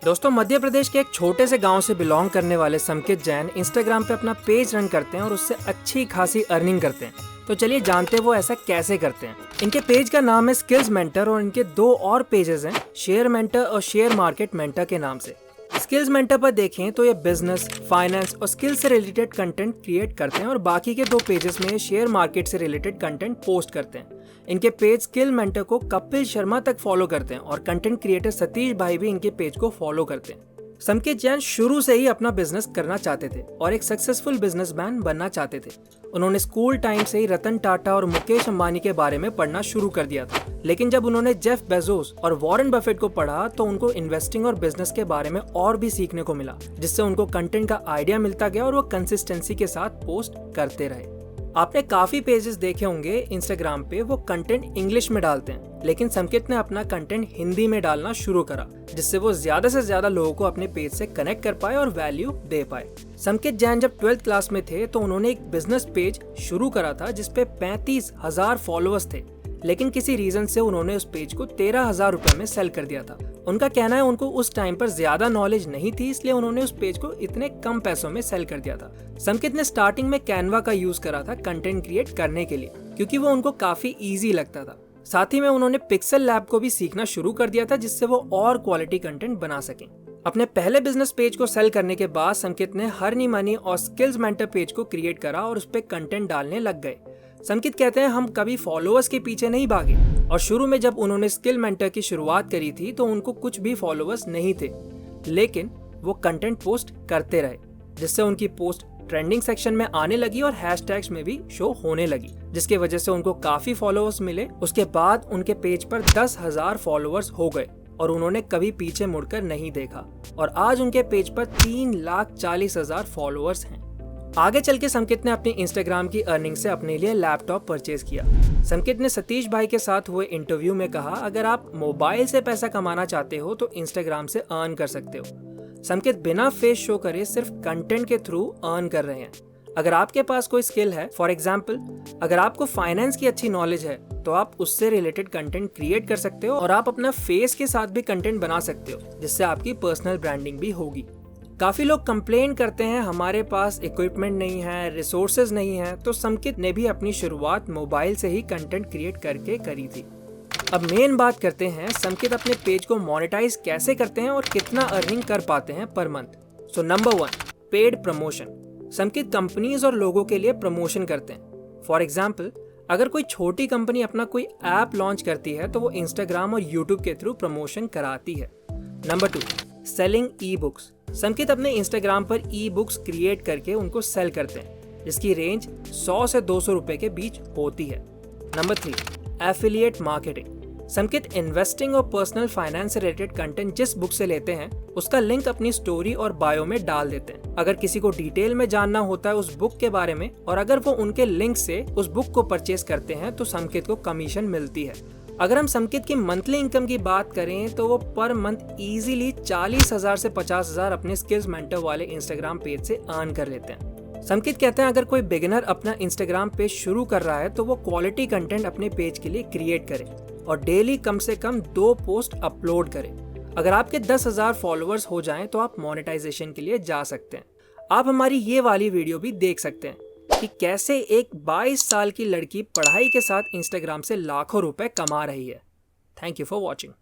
दोस्तों, मध्य प्रदेश के एक छोटे से गांव से बिलोंग करने वाले संकित जैन इंस्टाग्राम पे अपना पेज रन करते हैं और उससे अच्छी खासी अर्निंग करते हैं। तो चलिए जानते हैं वो ऐसा कैसे करते हैं। इनके पेज का नाम है स्किल्स मेंटर और इनके दो और पेजेस हैं, शेयर मेंटर और शेयर मार्केट मेंटर के नाम से। स्किल्स मेंटर पर देखें तो ये बिजनेस, फाइनेंस और स्किल से रिलेटेड कंटेंट क्रिएट करते हैं और बाकी के दो पेजेस में ये शेयर मार्केट से रिलेटेड कंटेंट पोस्ट करते हैं। इनके पेज स्किल मेंटर को कपिल शर्मा तक फॉलो करते हैं और कंटेंट क्रिएटर सतीश भाई भी इनके पेज को फॉलो करते हैं। संकित जैन शुरू से ही अपना बिजनेस करना चाहते थे और एक सक्सेसफुल बिजनेसमैन बनना चाहते थे। उन्होंने स्कूल टाइम से ही रतन टाटा और मुकेश अंबानी के बारे में पढ़ना शुरू कर दिया था, लेकिन जब उन्होंने जेफ बेजोस और वॉरेन बफेट को पढ़ा तो उनको इन्वेस्टिंग और बिजनेस के बारे में और भी सीखने को मिला, जिससे उनको कंटेंट का आइडिया मिलता गया और वो कंसिस्टेंसी के साथ पोस्ट करते रहे। आपने काफी पेजेस देखे होंगे इंस्टाग्राम पे, वो कंटेंट इंग्लिश में डालते हैं, लेकिन संकित ने अपना कंटेंट हिंदी में डालना शुरू करा, जिससे वो ज्यादा से ज्यादा लोगों को अपने पेज से कनेक्ट कर पाए और वैल्यू दे पाए। संकित जैन जब 12th क्लास में थे तो उन्होंने एक बिजनेस पेज शुरू करा था जिसपे 35,000 फॉलोअर्स थे, लेकिन किसी रीजन से उन्होंने उस पेज को 13,000 रुपए में सेल कर दिया था। उनका कहना है उनको उस टाइम पर ज्यादा नॉलेज नहीं थी, इसलिए उन्होंने उस पेज को इतने कम पैसों में सेल कर दिया था। संकित ने स्टार्टिंग में कैनवा का यूज करा था कंटेंट क्रिएट करने के लिए, क्योंकि वो उनको काफी इजी लगता था। साथ ही में उन्होंने पिक्सल लैब को भी सीखना शुरू कर दिया था, जिससे वो और क्वालिटी कंटेंट बना सकें। अपने पहले बिजनेस पेज को सेल करने के बाद संकित ने हरनी मनी और स्किल्स मेंटर पेज को क्रिएट करा और उस पर कंटेंट डालने लग गए। संकित कहते हैं हम कभी फॉलोअर्स के पीछे नहीं भागे और शुरू में जब उन्होंने स्किल मेंटर की शुरुआत करी थी तो उनको कुछ भी फॉलोअर्स नहीं थे, लेकिन वो कंटेंट पोस्ट करते रहे, जिससे उनकी पोस्ट ट्रेंडिंग सेक्शन में आने लगी और हैशटैग्स में भी शो होने लगी, जिसके वजह से उनको काफी फॉलोअर्स मिले। उसके बाद उनके पेज पर 10,000 फॉलोअर्स हो गए और उन्होंने कभी पीछे मुड़कर नहीं देखा और आज उनके पेज पर 3,40,000 फॉलोअर्स हैं। आगे चल के संकित ने अपनी इंस्टाग्राम की अर्निंग से अपने लिए लैपटॉप परचेज किया। संकित ने सतीश भाई के साथ हुए इंटरव्यू में कहा, अगर आप मोबाइल से पैसा कमाना चाहते हो तो इंस्टाग्राम से अर्न कर सकते हो। संकित बिना फेस शो करे सिर्फ कंटेंट के थ्रू अर्न कर रहे हैं। अगर आपके पास कोई स्किल है, फॉर एग्जाम्पल अगर आपको फाइनेंस की अच्छी नॉलेज है तो आप उससे रिलेटेड कंटेंट क्रिएट कर सकते हो और आप अपना फेस के साथ भी कंटेंट बना सकते हो, जिससे आपकी पर्सनल ब्रांडिंग भी होगी। काफी लोग कंप्लेन करते हैं हमारे पास इक्विपमेंट नहीं है, रिसोर्सेज नहीं है, तो संकित ने भी अपनी शुरुआत मोबाइल से ही कंटेंट क्रिएट करके करी थी। अब मेन बात करते हैं संकित अपने पेज को मोनेटाइज कैसे करते हैं और कितना अर्निंग कर पाते हैं पर month. So number 1, paid promotion. Sankit companies और लोगों के लिए प्रमोशन करते हैं। फॉर एग्जाम्पल अगर कोई छोटी कंपनी अपना कोई ऐप लॉन्च करती है तो वो इंस्टाग्राम और यूट्यूब के थ्रू प्रमोशन कराती है। Number 2, selling ebooks. Sankit अपने इंस्टाग्राम पर ई बुक्स क्रिएट करके उनको सेल करते हैं, जिसकी रेंज 100 से 200 रुपए के बीच होती है। Number 3, affiliate marketing. Sankit investing और पर्सनल फाइनेंस से रिलेटेड कंटेंट जिस बुक से लेते हैं उसका लिंक अपनी स्टोरी और बायो में डाल देते हैं। अगर किसी को डिटेल में जानना होता है उस बुक के बारे में और अगर वो उनके लिंक से उस बुक को परचेज करते हैं तो संकित को कमीशन मिलती है। अगर हम संकित की मंथली इनकम की बात करें तो वो पर मंथ इजीली 40,000 से 50,000 अपने स्किल्स मेंटर वाले इंस्टाग्राम पेज से अर्न कर लेते हैं। संकित कहते हैं अगर कोई बिगिनर अपना इंस्टाग्राम पेज शुरू कर रहा है तो वो क्वालिटी कंटेंट अपने पेज के लिए क्रिएट करे और डेली कम से कम 2 पोस्ट अपलोड करे। अगर आपके 10,000 फॉलोअर्स हो जाएं तो आप मोनेटाइजेशन के लिए जा सकते हैं। आप हमारी ये वाली वीडियो भी देख सकते हैं कि कैसे एक 22 साल की लड़की पढ़ाई के साथ इंस्टाग्राम से लाखों रुपए कमा रही है। Thank you for watching.